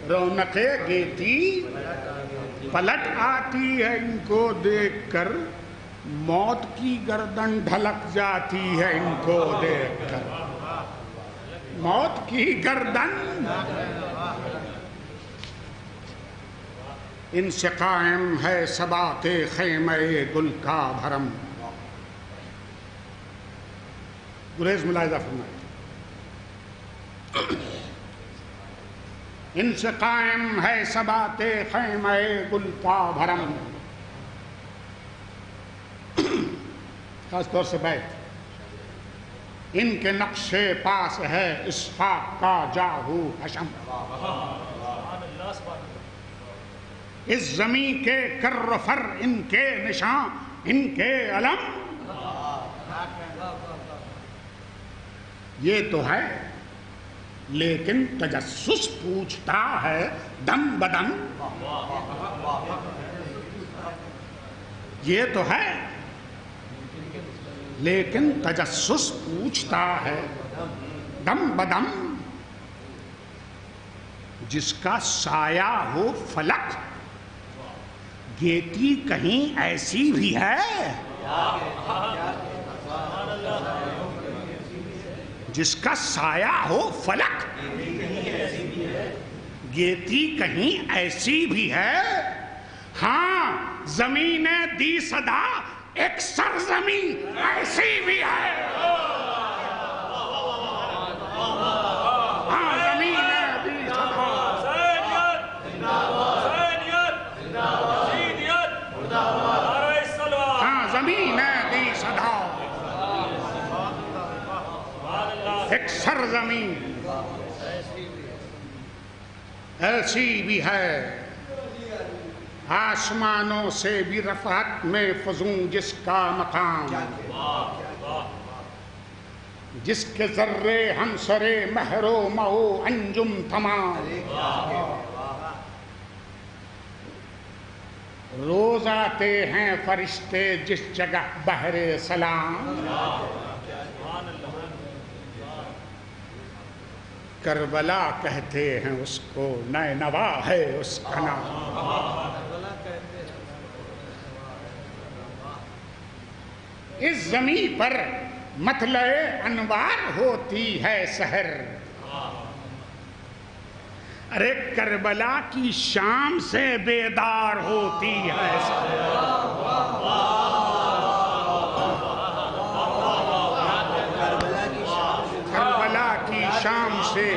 رونق گیتی پلٹ آتی ہے ان کو دیکھ کر، موت کی گردن ڈھلک جاتی ہے ان کو دیکھ کر، موت کی گردن ان سے قائم ہے ثبات خیمہ گل کا بھرم، گریز ملاحظہ فرمائے، ان سے قائم ہے ثبات خیمہ گل کا بھرم، خاص طور سے بیت، ان کے نقش پاس ہے اسحاق کا جاہو حشم، اس زمین کے کر و فر ان کے نشان ان کے علم، یہ تو ہے لیکن تجسس پوچھتا ہے دم بدم، یہ تو ہے لیکن تجسس پوچھتا ہے دم بدم، جس کا سایہ ہو فلک گیتی کہیں ایسی بھی ہے، جس کا سایہ ہو فلک، گیتی کہیں ایسی بھی ہے، ہاں زمین دی صدا ایک سرزمین ایسی بھی ہے، ہاں زمین دی صدا، ہاں زمین دی صدا ایک سرزمین ایسی بھی ہے، آسمانوں سے بھی رفعت میں فزوں جس کا مقام، جس کے ذرے ہم سرے مہر و مہو انجم تمام، روز آتے ہیں فرشتے جس جگہ بحر سلام، کربلا کہتے ہیں اس کو، نینوا ہے اس کا نام، اس زمین پر مطلع انوار ہوتی ہے سحر، ارے کربلا کی شام سے بیدار ہوتی ہے سحر، کربلا کی شام سے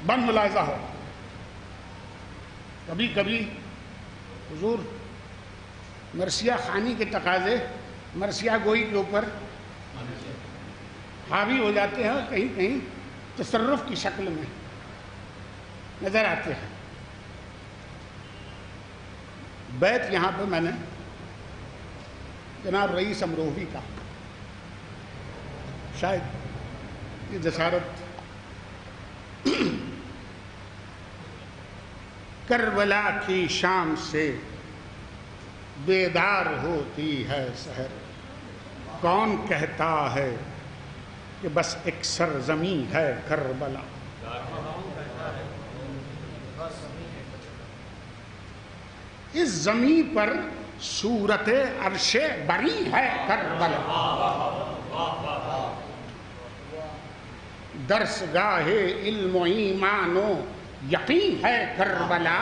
بند ملاحظہ ہو، کبھی کبھی حضور مرثیہ خوانی کے تقاضے مرثیہ گوئی کے اوپر حاوی ہو جاتے ہیں اور کہیں کہیں تصرف کی شکل میں نظر آتے ہیں۔ بیت یہاں پہ میں نے جناب رئیس امروہوی کا، شاید یہ جسارت، کربلا کی شام سے بیدار ہوتی ہے سحر، کون کہتا ہے کہ بس ایک سرزمین ہے کربلا، اس زمین پر صورت عرش بری ہے کربلا، درسگاہ علم و ایمان و یقین ہے کربلا،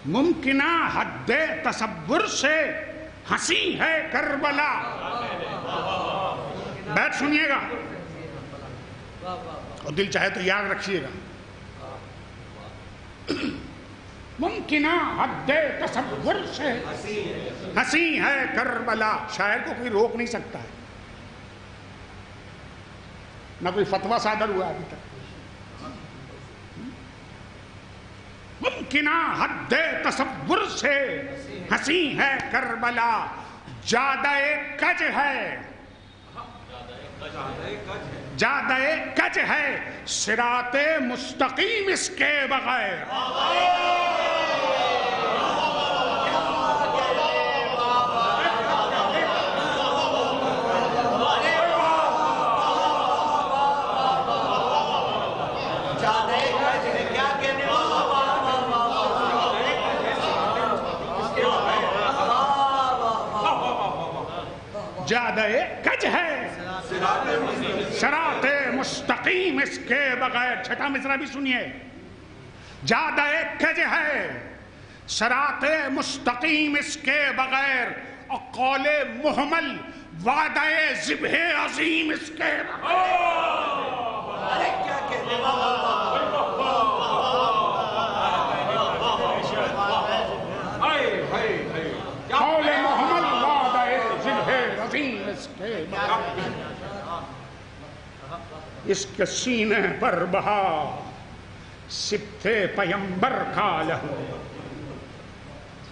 ممکنہ حد تصور سے ہنسی ہے کربلا، بیت سنیے گا اور دل چاہے تو یاد رکھیے گا، ممکنہ حد تصور سے ہنسی ہے کربلا، شاعر کو کوئی روک نہیں سکتا ہے، نہ کوئی فتویٰ صادر ہوا ابھی تک، ممکنہ حد تصور سے ہنسی ہے کربلا، جادہ کج ہے، جادہ کج ہے، صراط مستقیم اس کے بغیر، جادہ کج ہے، صراط مستقیم اس کے بغیر، چھٹا مصرع بھی سنیے، جادہ کج ہے، صراط مستقیم اس کے بغیر، اور قول محمل وعدہ ذبح عظیم اس کے بغیر، قول محمل وعدہ ذبح عظیم اس کے بغیر، اس کے سینے پر بہا سبت پیمبر کا لہو،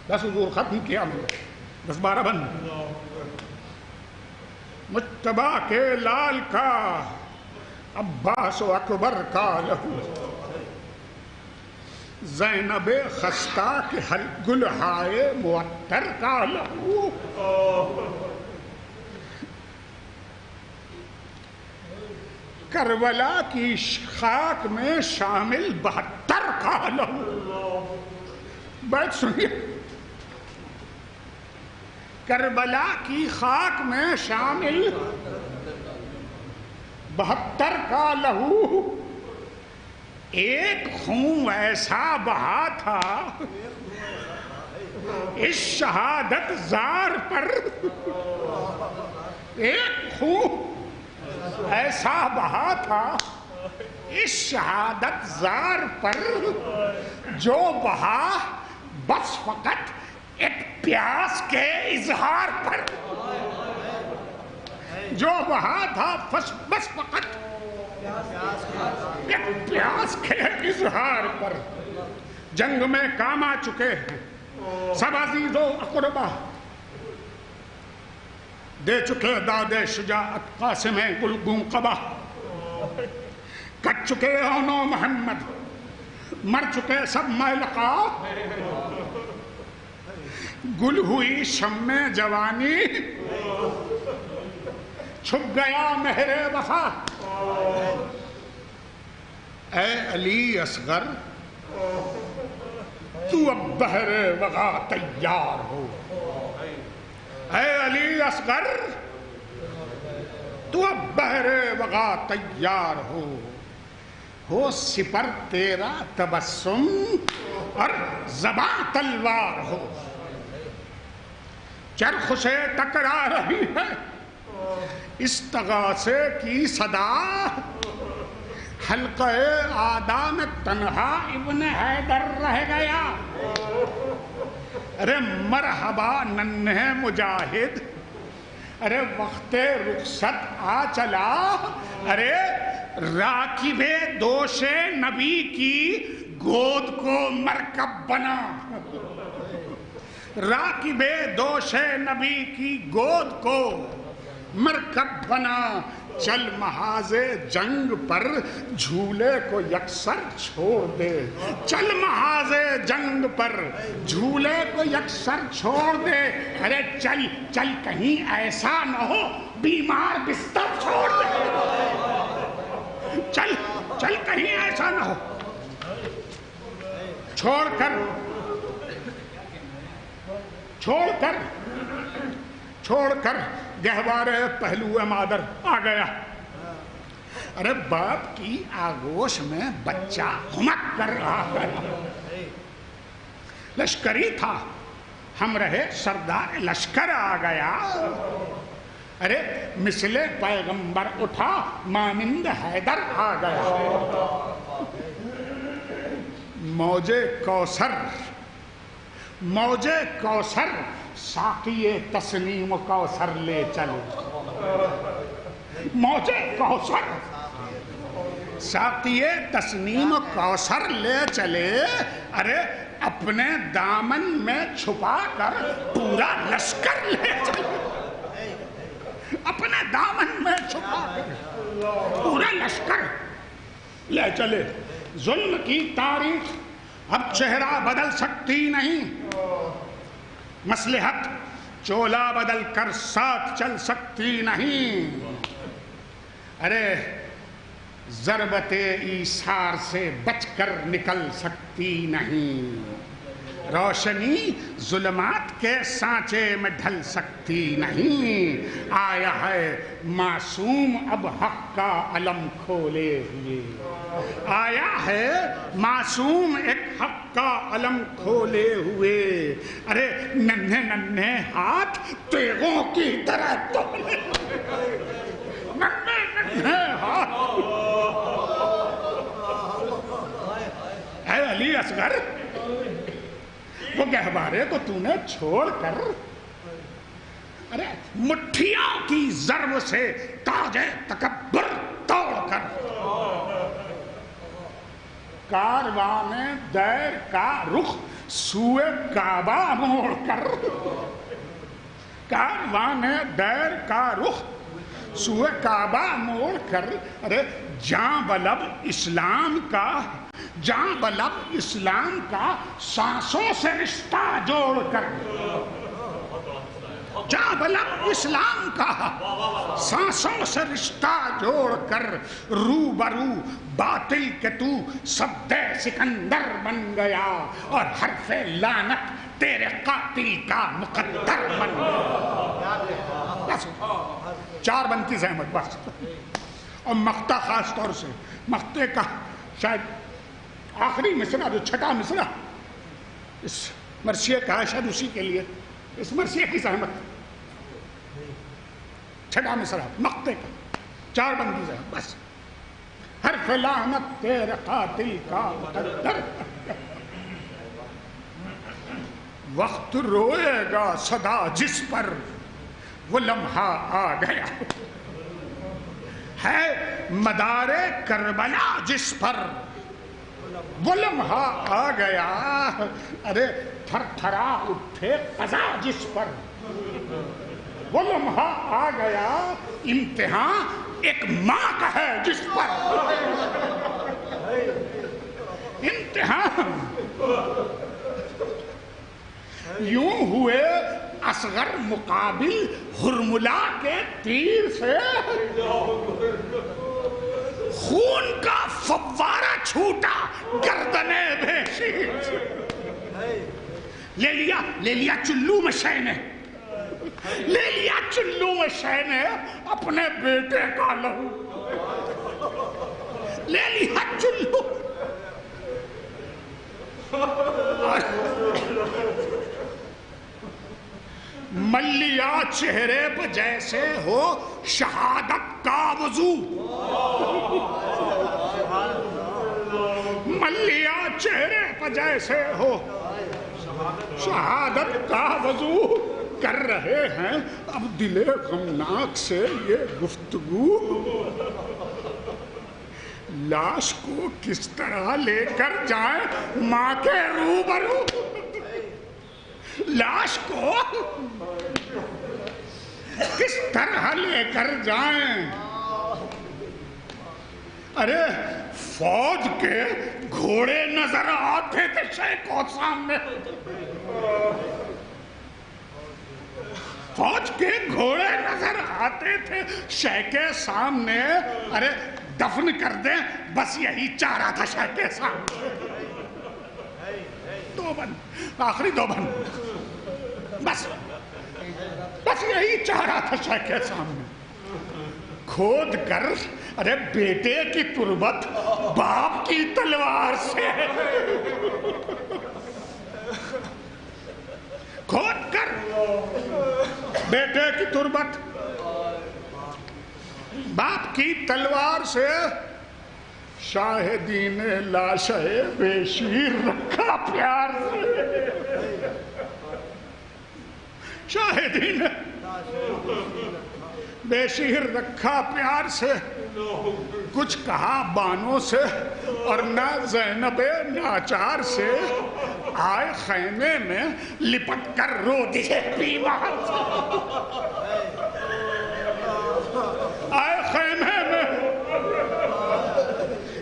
بس حضور ختم کیا میں، بس 12 بند، مجتبی کے لال کا عباس و اکبر کا لہو، زینب خستہ کے گلہائے معطر کا لہو، کربلا کی خاک میں شامل 72 کا لہو. بات سنیے، کربلا کی خاک میں شامل 72 کا لہو، ایک خون ایسا بہا تھا اس شہادت زار پر، ایک خون ایسا بہا تھا اس شہادت زار پر، جو بہا بس فقط ایک پیاس کے اظہار پر، جو بہا تھا بس فقط ایک پیاس کے اظہار پر. جنگ میں کام آ چکے ہیں سب عزیز و اقربا، دے چکے داد شجاعت قاسم گلگوں قبا، کٹ چکے اونو محمد، مر چکے سب ملقا، گل ہوئی شمع جوانی، چھپ گیا مہر وفا. اے علی اصغر تو اب بحر وغا تیار ہو، اے علی اصغر تو اب بحر وغا تیار ہو سپر تیرا تبسم اور زباں تلوار ہو. چرخ سے ٹکرا رہی ہے استغاثے کی صدا، حلقہ آدھا میں تنہا ابن حیدر رہ گیا. ارے مرحبا ننھے مجاہد، ارے وقت رخصت آ چلا، ارے راکب دوش نبی کی گود کو مرکب بنا، راکب دوش نبی کی گود کو مرکب بنا. چل محاذ جنگ پر جھولے کو یکسر چھوڑ دے، چل محاذ جنگ پر جھولے کو یکسر چھوڑ دے. ارے چل چل کہیں ایسا نہ ہو بیمار بستر چھوڑ دے، چل چل کہیں ایسا نہ ہو. چھوڑ کر گہوارے پہلو مادر آ گیا. ارے باپ کی آگوش میں بچہ ہمک کر رہا ہے. لشکری تھا ہم رہے سردار لشکر آ گیا. ارے مثل پیغمبر اٹھا مانند حیدر آ گیا. موجے کوثر ساقی تسنیم کوثر لے چلو. موجے کوثر ساقی تسنیم کوثر لے چلے. ارے اپنے دامن میں چھپا کر پورا لشکر لے چلے، اپنے دامن میں چھپا کر پورا لشکر لے چلے. ظلم کی تاریخ اب چہرہ بدل سکتی نہیں، مصلحت چولا بدل کر ساتھ چل سکتی نہیں. ارے ضربت ایثار سے بچ کر نکل سکتی نہیں، روشنی ظلمات کے سانچے میں ڈھل سکتی نہیں. آیا ہے معصوم اب حق کا علم کھولے ہوئے، آیا ہے معصوم ایک حق کا علم کھولے ہوئے. ارے ننھے ننھے ہاتھ تیغوں کی طرح تولے، ننھے ننھے ہاتھ. اے علی اصغر وہ گہوارے کو تو نے چھوڑ کر، ارے مٹھیوں کی ضرب سے تاج تکبر توڑ کر، کاروان دیر کا رخ سوئے کعبہ موڑ کر، کاروان دیر کا رخ سوئے کعبہ موڑ کر. ارے جاں بلب اسلام کا، جاں بلب اسلام کا سانسوں سے رشتہ جوڑ کر، جا بھلا اسلام کا سانسوں سے رشتہ جوڑ کر روبرو باطل کے تو سبدے سکندر بن گیا اور حرف لعنت تیرے قاتل کا مقدر بن گیا. بس 4 بند کی زحمت بس. اور مقطع خاص طور سے مقطع کا شاید آخری مصرع جو چھٹا مصرع اس مرثیے کا ہے شاید اسی کے لیے اس مرثیے کی زحمت. چھٹا مصرع مقطع کا 4 بند کی زحمت بس. حرف لعنت تیرے قاتل کا مقدر. وقت روئے گا صدا جس پر وہ لمحہ آ گیا ہے مدار کربلا جس پر وہ لمحہ آ گیا. ارے تھر تھرا اٹھے قضا جس پر وہ لمحہ آ گیا. امتحان ایک ماں کا ہے جس پر امتحان. یوں ہوئے اصغر مقابل حرملا کے تیر سے خون کا فوارہ چھوٹا گردنے بھیشیر سے. لے لیا چلو میں شے نے لے لیا چلو میں شے نے اپنے بیٹے کا لہو. لے لیا چلو ملیا چہرے پہ جیسے ہو شہادت کا وضو. ملیا چہرے پہ جیسے ہو شہادت کا وضو کر رہے ہیں اب دل غمناک سے یہ گفتگو. لاش کو کس طرح لے کر جائیں ماں کے روبرو. لاش کو کس طرح لے کر جائیں. ارے فوج کے گھوڑے نظر آتے تھے شیخوں سامنے. فوج کے گھوڑے نظر آتے تھے شیخ کے سامنے. ارے دفن کر دیں بس یہی چاہ رہا تھا شیخ کے سامنے. 2 بند آخری 2 بند بس یہی چاہ رہا تھا شیخ کے سامنے. کھود کر ارے بیٹے کی تربت باپ کی تلوار سے کھود کر بیٹے کی تربت باپ کی تلوار سے شاہدین لاشے بے شیر رکھا پیار سے. شاہدین بے شیر رکھا پیار سے. کچھ کہا بانوں سے اور نہ زینب ناچار سے. آئے خیمے میں لپٹ کر رو دیے بیمار سے. آئے خیمے میں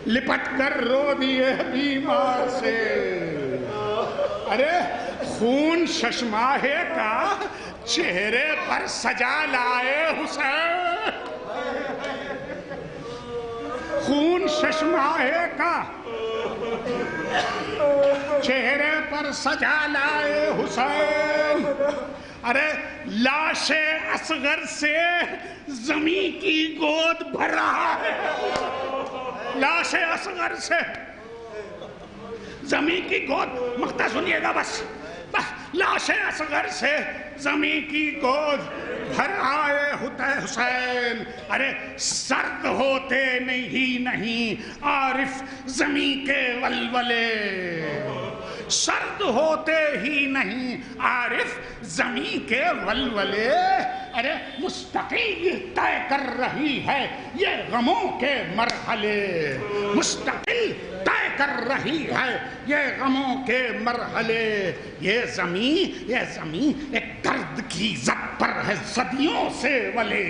لپٹ کر رو دیے بیمار سے. ارے خون ششماہے کا چہرے پر سجا لائے حسین. خون ششماہے کا چہرے پر سجا لائے حسین. ارے لاش اصغر سے زمین کی گود بھر رہا ہے. لاش اصغر سے زمین کی گود. مقطع سنیے گا بس. لاش اصغر سے زمین کی گود بھر آئے حسین. ارے سرد ہوتے نہیں عارف زمین کے ولولے. سرد ہوتے ہی نہیں عارف زمین کے ولولے. ارے مستقل طے کر رہی ہے یہ غموں کے مرحلے. مستقل طے کر رہی ہے یہ غموں کے مرحلے. یہ زمین ایک درد کی زد پر ہے صدیوں سے ولے.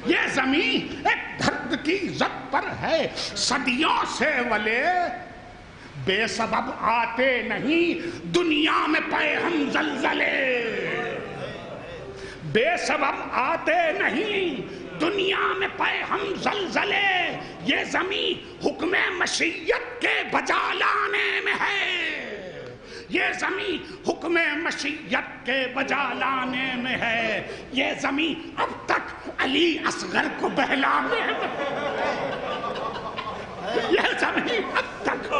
یہ زمین ایک درد کی زد پر ہے صدیوں سے ولے. بے سبب آتے نہیں دنیا میں پے ہم زلزلے. بے سبب آتے نہیں دنیا میں پے ہم زلزلے، یہ زمین حکم مشیت کے بجا لانے میں ہے، یہ زمین حکم مشیت کے بجا لانے میں ہے، یہ زمین اب تک علی اصغر کو بہلانے میں ہے، یہ زمین اب تک